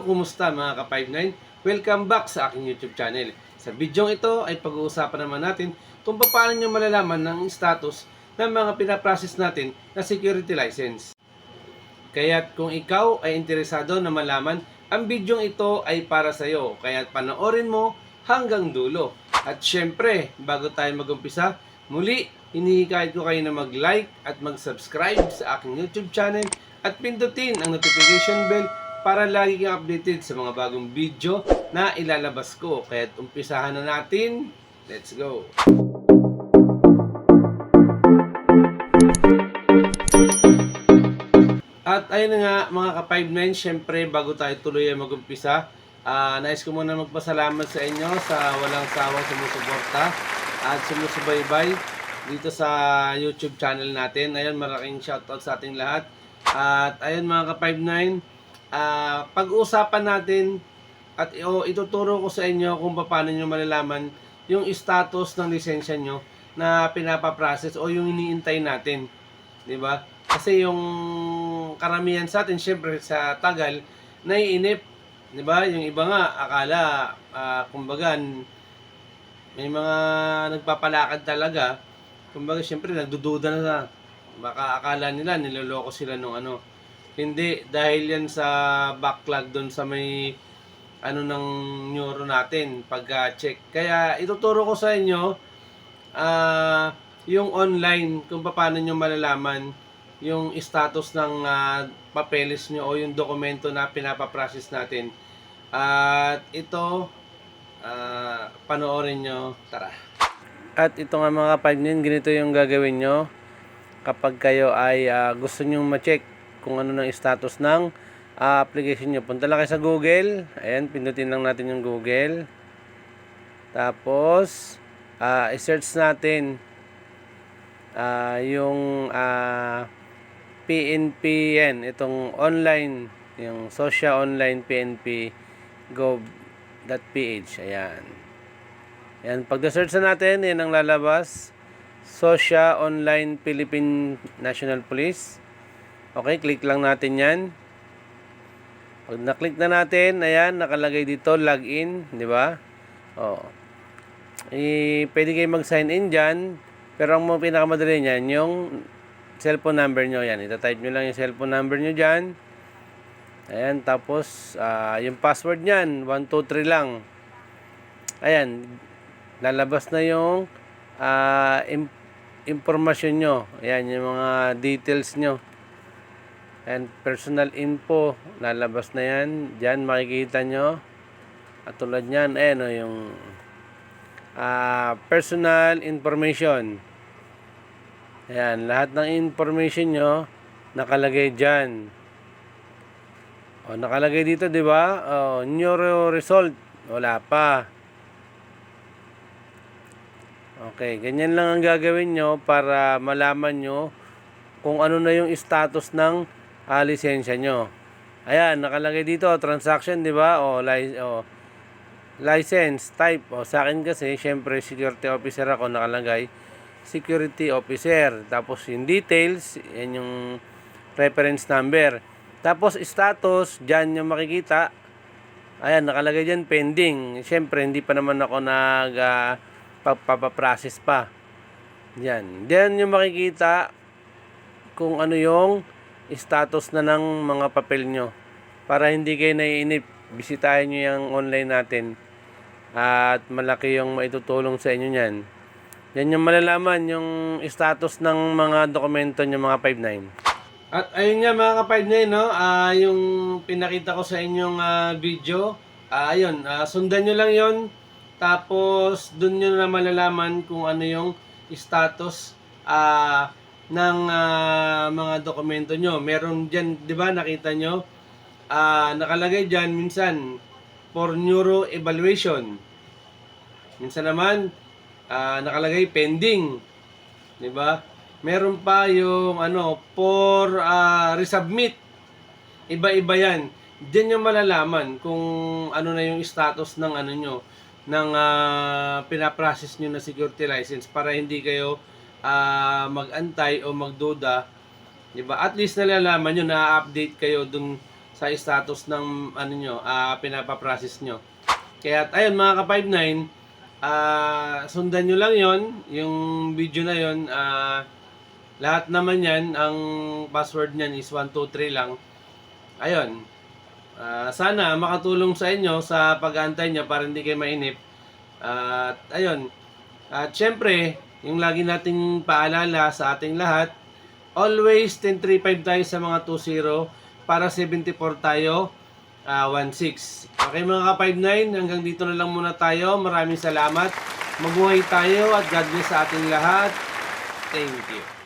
kumusta mga ka-59? Welcome back sa aking YouTube channel. Sa video ito ay pag-uusapan naman natin kung paano nyo malalaman ng status ng mga pinaprocess natin na security license. Kaya't kung ikaw ay interesado na malaman, ang video ito ay para sa iyo. Kaya't panoorin mo hanggang dulo. At syempre, bago tayo mag-umpisa, muli, hinihikayat ko kayo na mag-like at mag-subscribe sa aking YouTube channel at pindutin ang notification bell para lagi kang updated sa mga bagong video na ilalabas ko. Kaya't umpisahan na natin. Let's go! At ayun na nga mga ka-59, syempre bago tayo tuloy ay mag-umpisa, nais ko muna magpasalamat sa inyo sa walang sawang sumusuporta at sumusubaybay dito sa YouTube channel natin. Ayun, malaking shoutout sa ating lahat. At ayun mga ka-59, pag-uusapan natin at ituturo ko sa inyo kung paano nyo malalaman yung status ng lisensya nyo na pinapaprocess o yung iniintay natin. Diba? Kasi yung karamihan sa atin, syempre sa tagal, naiinip. Diba? Yung iba nga, akala, kumbaga, may mga nagpapalakad talaga. Kumbaga, syempre, nagdududa na sa, baka akala nila, niloloko sila nung ano. Hindi, dahil yan sa backlog doon sa may ano ng neuro natin pag-check. Kaya ituturo ko sa inyo yung online kung paano nyo malalaman yung status ng papeles nyo o yung dokumento na pinapaprocess natin. At ito, panoorin nyo. Tara! At ito nga mga kapatid, ganito yung gagawin nyo kapag kayo ay gusto nyo ma-check kung ano ng status ng application nyo. Punta lang kayo sa Google. Ayan, pindutin lang natin yung Google. Tapos, i-search natin yung PNP yan. Itong online, yung Social Online PNP gov.ph. Ayan. Ayan, pag-search na natin, yan ang lalabas. Social Online Philippine National Police. Okay, click lang natin yan. Pag na-click na natin, ayan, nakalagay dito, login, di ba? Oh. Pwede kayo mag-sign in dyan, pero ang mga pinakamadali niyan, yung cellphone number nyo, yan. Ita-type nyo lang yung cellphone number nyo dyan. Ayan, tapos, yung password nyan, 123 lang. Ayan, lalabas na yung informasyon nyo. Ayan, yung mga details nyo. And personal info, lalabas na yan. Diyan makikita nyo. At tulad nyan, yung personal information. Ayan, lahat ng information nyo nakalagay dyan. O, nakalagay dito, di ba? Neuro result. Wala pa. Okay, ganyan lang ang gagawin nyo para malaman nyo kung ano na yung status ng lisensya nyo. Ayan, nakalagay dito, transaction, di ba? License, type. Sa akin kasi, syempre, security officer ako, nakalagay. Security officer. Tapos, yung details, yan yung reference number. Tapos, status, dyan yung makikita. Ayan, nakalagay dyan, pending. Syempre, hindi pa naman ako papaprocess pa. Yan. Diyan yung makikita kung ano yung status na ng mga papel nyo. Para hindi kayo naiinip, bisitahin nyo yung online natin. At malaki yung maitutulong sa inyo yan. Yan yung malalaman yung status ng mga dokumento nyo mga 59. At ayun nga mga ka-59, no? Yung pinakita ko sa inyong video. Ayun, sundan nyo lang yon. Tapos, dun nyo na malalaman kung ano yung status ng mga dokumento nyo. Meron dyan, di ba, nakita nyo? Nakalagay dyan, minsan, for neuro evaluation. Minsan naman, nakalagay pending. Di ba? Meron pa yung, for resubmit. Iba-iba yan. Diyan nyo malalaman kung ano na yung status ng nyo, ng pinaprocess nyo na security license para hindi kayo mag-antay o magduda, 'di ba? At least nalalaman niyo na update kayo dun sa status ng ano nyo, pinapaprocess nyo. Kaya ayun mga ka-59, sundan nyo lang yon yung video na yon. Lahat naman yan, ang password nyan is 123 lang. Ayun, sana makatulong sa inyo sa pag-aantay nyo para hindi kayo mainip. At ayun, at syempre, yung lagi nating paalala sa ating lahat, always 1035 tayo sa mga 20, para 74 tayo, 16. Okay mga ka-59, hanggang dito na lang muna tayo. Maraming salamat. Mabuhay tayo at God bless sa ating lahat. Thank you.